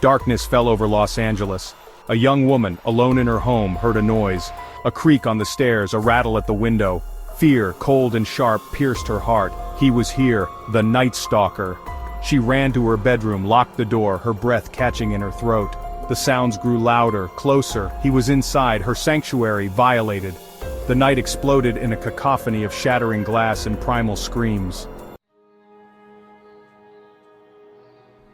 Darkness fell over Los Angeles. A young woman, alone in her home, heard a noise. A creak on the stairs, a rattle at the window. Fear, cold and sharp, pierced her heart. He was here, the Night Stalker. She ran to her bedroom, locked the door, her breath catching in her throat. The sounds grew louder, closer. He was inside, her sanctuary violated. The night exploded in a cacophony of shattering glass and primal screams.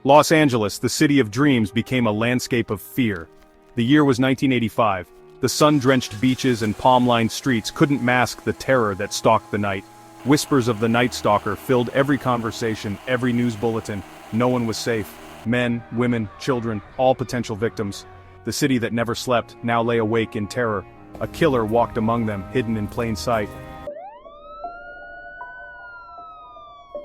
Los Angeles, the city of dreams, became a landscape of fear. The year was 1985. The sun-drenched beaches and palm-lined streets couldn't mask the terror that stalked the night. Whispers of the Night Stalker filled every conversation, every news bulletin. No one was safe. Men, women, children, all potential victims. The city that never slept now lay awake in terror. A killer walked among them, hidden in plain sight.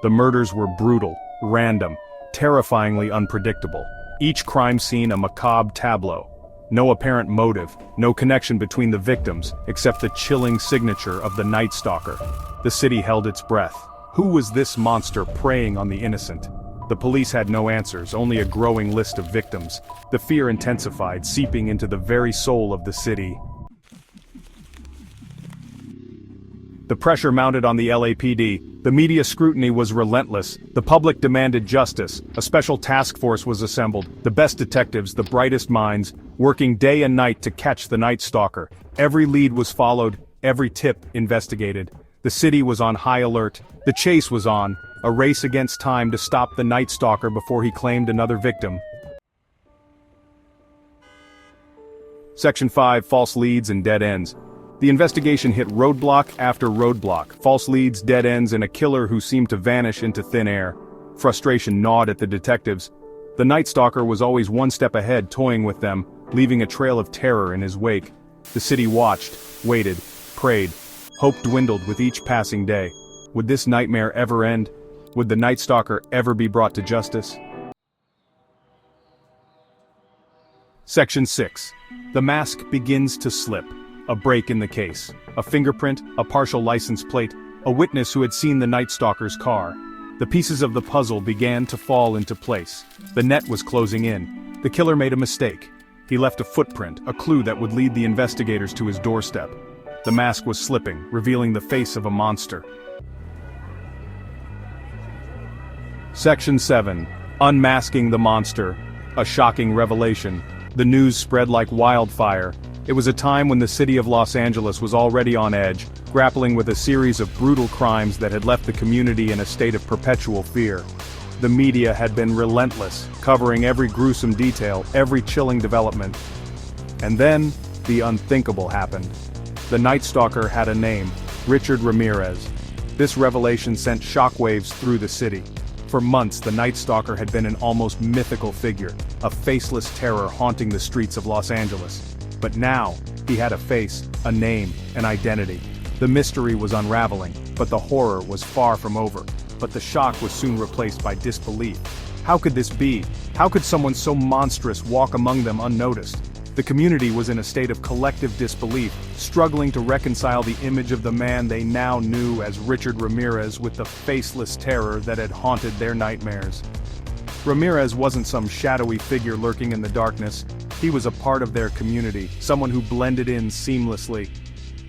The murders were brutal, random, terrifyingly unpredictable. Each crime scene a macabre tableau. No apparent motive, no connection between the victims, except the chilling signature of the Night Stalker. The city held its breath. Who was this monster preying on the innocent? The police had no answers, only a growing list of victims. The fear intensified, seeping into the very soul of the city. The pressure mounted on the LAPD. The media scrutiny was relentless. The public demanded justice. A special task force was assembled. The best detectives, the brightest minds, working day and night to catch the Night Stalker. Every lead was followed, every tip investigated. The city was on high alert. The chase was on, a race against time to stop the Night Stalker before he claimed another victim. Section 5: False Leads and Dead Ends. The investigation hit roadblock after roadblock, false leads, dead ends, and a killer who seemed to vanish into thin air. Frustration gnawed at the detectives. The Night Stalker was always one step ahead, toying with them, leaving a trail of terror in his wake. The city watched, waited, prayed. Hope dwindled with each passing day. Would this nightmare ever end? Would the Night Stalker ever be brought to justice? Section 6. The mask begins to slip. A break in the case. A fingerprint, a partial license plate, a witness who had seen the Night Stalker's car. The pieces of the puzzle began to fall into place. The net was closing in. The killer made a mistake. He left a footprint, a clue that would lead the investigators to his doorstep. The mask was slipping, revealing the face of a monster. Section 7. Unmasking the monster. A shocking revelation. The news spread like wildfire. It was a time when the city of Los Angeles was already on edge, grappling with a series of brutal crimes that had left the community in a state of perpetual fear. The media had been relentless, covering every gruesome detail, every chilling development. And then, the unthinkable happened. The Night Stalker had a name, Richard Ramirez. This revelation sent shockwaves through the city. For months, the Night Stalker had been an almost mythical figure, a faceless terror haunting the streets of Los Angeles. But now, he had a face, a name, an identity. The mystery was unraveling, but the horror was far from over. But the shock was soon replaced by disbelief. How could this be? How could someone so monstrous walk among them unnoticed? The community was in a state of collective disbelief, struggling to reconcile the image of the man they now knew as Richard Ramirez with the faceless terror that had haunted their nightmares. Ramirez wasn't some shadowy figure lurking in the darkness. He was a part of their community, someone who blended in seamlessly.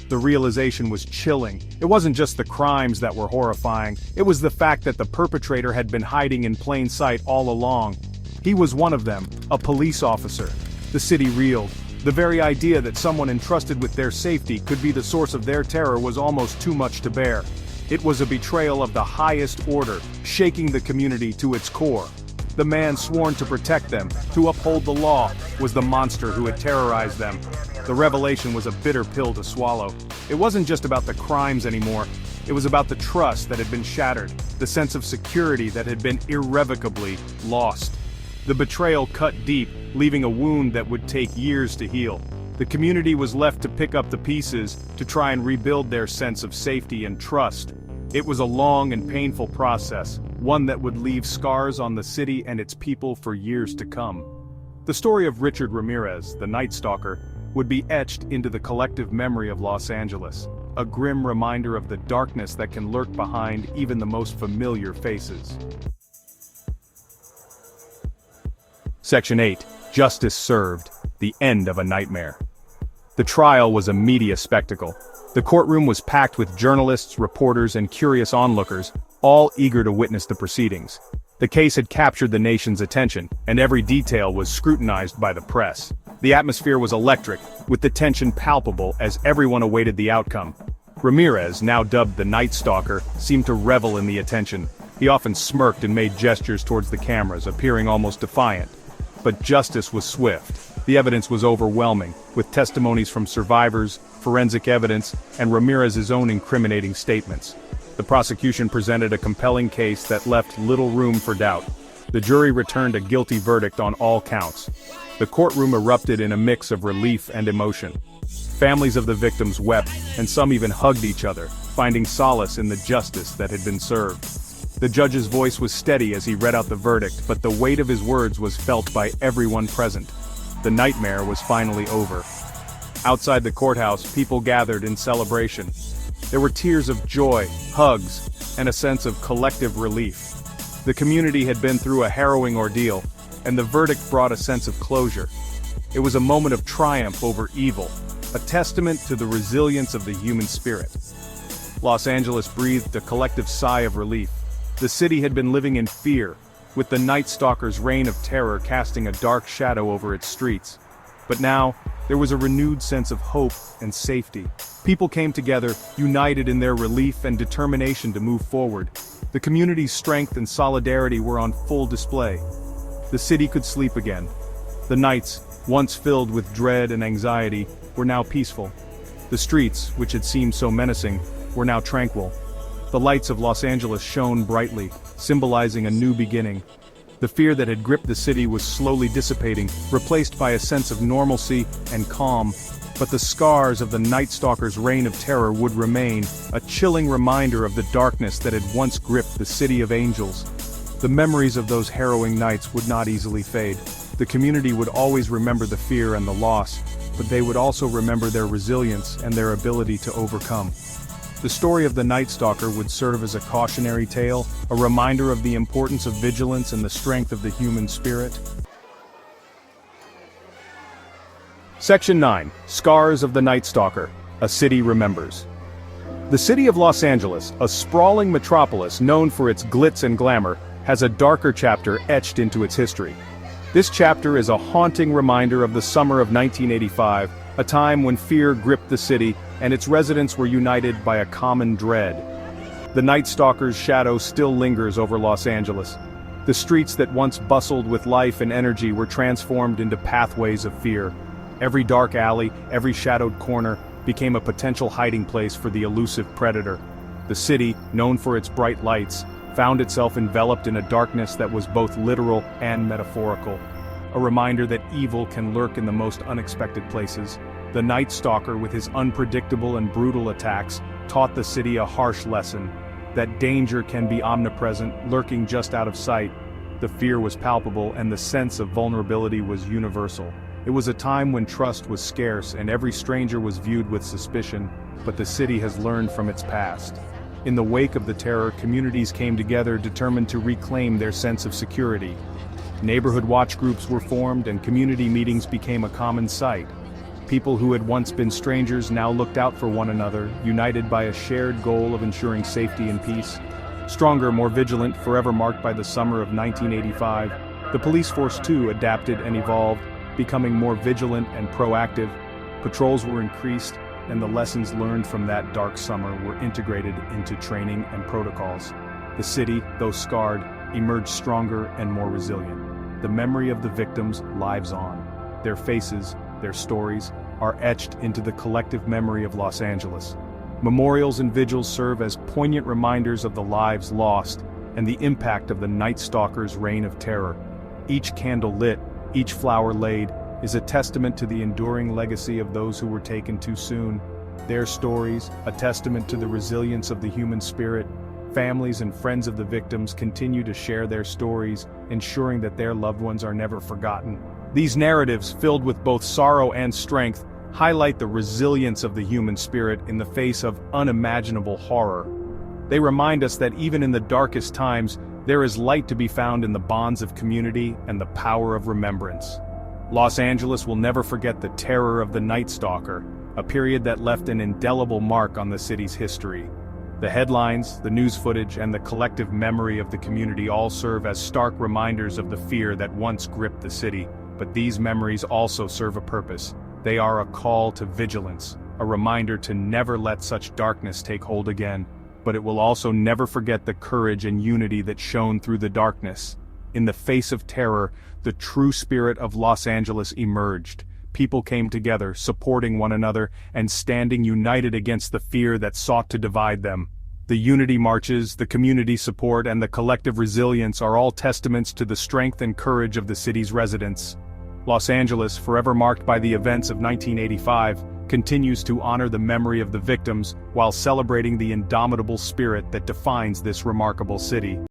The realization was chilling. It wasn't just the crimes that were horrifying, it was the fact that the perpetrator had been hiding in plain sight all along. He was one of them, a police officer. The city reeled. The very idea that someone entrusted with their safety could be the source of their terror was almost too much to bear. It was a betrayal of the highest order, shaking the community to its core. The man sworn to protect them, to uphold the law, was the monster who had terrorized them. The revelation was a bitter pill to swallow. It wasn't just about the crimes anymore. It was about the trust that had been shattered, the sense of security that had been irrevocably lost. The betrayal cut deep, leaving a wound that would take years to heal. The community was left to pick up the pieces, to try and rebuild their sense of safety and trust. It was a long and painful process, one that would leave scars on the city and its people for years to come. The story of Richard Ramirez, the Night Stalker, would be etched into the collective memory of Los Angeles, a grim reminder of the darkness that can lurk behind even the most familiar faces. Section 8. Justice served. The end of a nightmare. The trial was a media spectacle. The courtroom was packed with journalists, reporters, and curious onlookers, all eager to witness the proceedings. The case had captured the nation's attention, and every detail was scrutinized by the press. The atmosphere was electric, with the tension palpable as everyone awaited the outcome. Ramirez, now dubbed the Night Stalker, seemed to revel in the attention. He often smirked and made gestures towards the cameras, appearing almost defiant. But justice was swift. The evidence was overwhelming, with testimonies from survivors, forensic evidence, and Ramirez's own incriminating statements. The prosecution presented a compelling case that left little room for doubt. The jury returned a guilty verdict on all counts. The courtroom erupted in a mix of relief and emotion. Families of the victims wept, and some even hugged each other, finding solace in the justice that had been served. The judge's voice was steady as he read out the verdict, but the weight of his words was felt by everyone present. The nightmare was finally over. Outside the courthouse, people gathered in celebration. There were tears of joy, hugs, and a sense of collective relief. The community had been through a harrowing ordeal, and the verdict brought a sense of closure. It was a moment of triumph over evil, a testament to the resilience of the human spirit. Los Angeles breathed a collective sigh of relief. The city had been living in fear, with the Night Stalker's reign of terror casting a dark shadow over its streets. But now, there was a renewed sense of hope and safety. People came together, united in their relief and determination to move forward. The community's strength and solidarity were on full display. The city could sleep again. The nights, once filled with dread and anxiety, were now peaceful. The streets, which had seemed so menacing, were now tranquil. The lights of Los Angeles shone brightly, symbolizing a new beginning. The fear that had gripped the city was slowly dissipating, replaced by a sense of normalcy and calm. But the scars of the Night Stalker's reign of terror would remain, a chilling reminder of the darkness that had once gripped the City of Angels. The memories of those harrowing nights would not easily fade. The community would always remember the fear and the loss, but they would also remember their resilience and their ability to overcome. The story of the Night Stalker would serve as a cautionary tale, a reminder of the importance of vigilance and the strength of the human spirit. Section 9. Scars of the Night Stalker. A City Remembers. The city of Los Angeles, a sprawling metropolis known for its glitz and glamour, has a darker chapter etched into its history. This chapter is a haunting reminder of the summer of 1985, a time when fear gripped the city, and its residents were united by a common dread. The Night Stalker's shadow still lingers over Los Angeles. The streets that once bustled with life and energy were transformed into pathways of fear. Every dark alley, every shadowed corner, became a potential hiding place for the elusive predator. The city, known for its bright lights, found itself enveloped in a darkness that was both literal and metaphorical. A reminder that evil can lurk in the most unexpected places. The Night Stalker, with his unpredictable and brutal attacks, taught the city a harsh lesson. That danger can be omnipresent, lurking just out of sight. The fear was palpable, and the sense of vulnerability was universal. It was a time when trust was scarce and every stranger was viewed with suspicion, but the city has learned from its past. In the wake of the terror, communities came together determined to reclaim their sense of security. Neighborhood watch groups were formed and community meetings became a common sight. People who had once been strangers now looked out for one another, united by a shared goal of ensuring safety and peace. Stronger, more vigilant, forever marked by the summer of 1985, the police force too adapted and evolved, becoming more vigilant and proactive. Patrols were increased, and the lessons learned from that dark summer were integrated into training and protocols. The city, though scarred, emerged stronger and more resilient. The memory of the victims lives on. Their faces, their stories, are etched into the collective memory of Los Angeles. Memorials and vigils serve as poignant reminders of the lives lost and the impact of the Night Stalker's reign of terror. Each candle lit, each flower laid, is a testament to the enduring legacy of those who were taken too soon. Their stories, a testament to the resilience of the human spirit. Families and friends of the victims continue to share their stories, ensuring that their loved ones are never forgotten. These narratives, filled with both sorrow and strength, highlight the resilience of the human spirit in the face of unimaginable horror. They remind us that even in the darkest times, There is light to be found in the bonds of community and the power of remembrance. Los Angeles will never forget the terror of the Night Stalker, a period that left an indelible mark on the city's history. The headlines, the news footage, and the collective memory of the community all serve as stark reminders of the fear that once gripped the city, but these memories also serve a purpose. They are a call to vigilance, a reminder to never let such darkness take hold again, but it will also never forget the courage and unity that shone through the darkness. In the face of terror, the true spirit of Los Angeles emerged. People came together, supporting one another, and standing united against the fear that sought to divide them. The unity marches, the community support, and the collective resilience are all testaments to the strength and courage of the city's residents. Los Angeles, forever marked by the events of 1985, continues to honor the memory of the victims while celebrating the indomitable spirit that defines this remarkable city.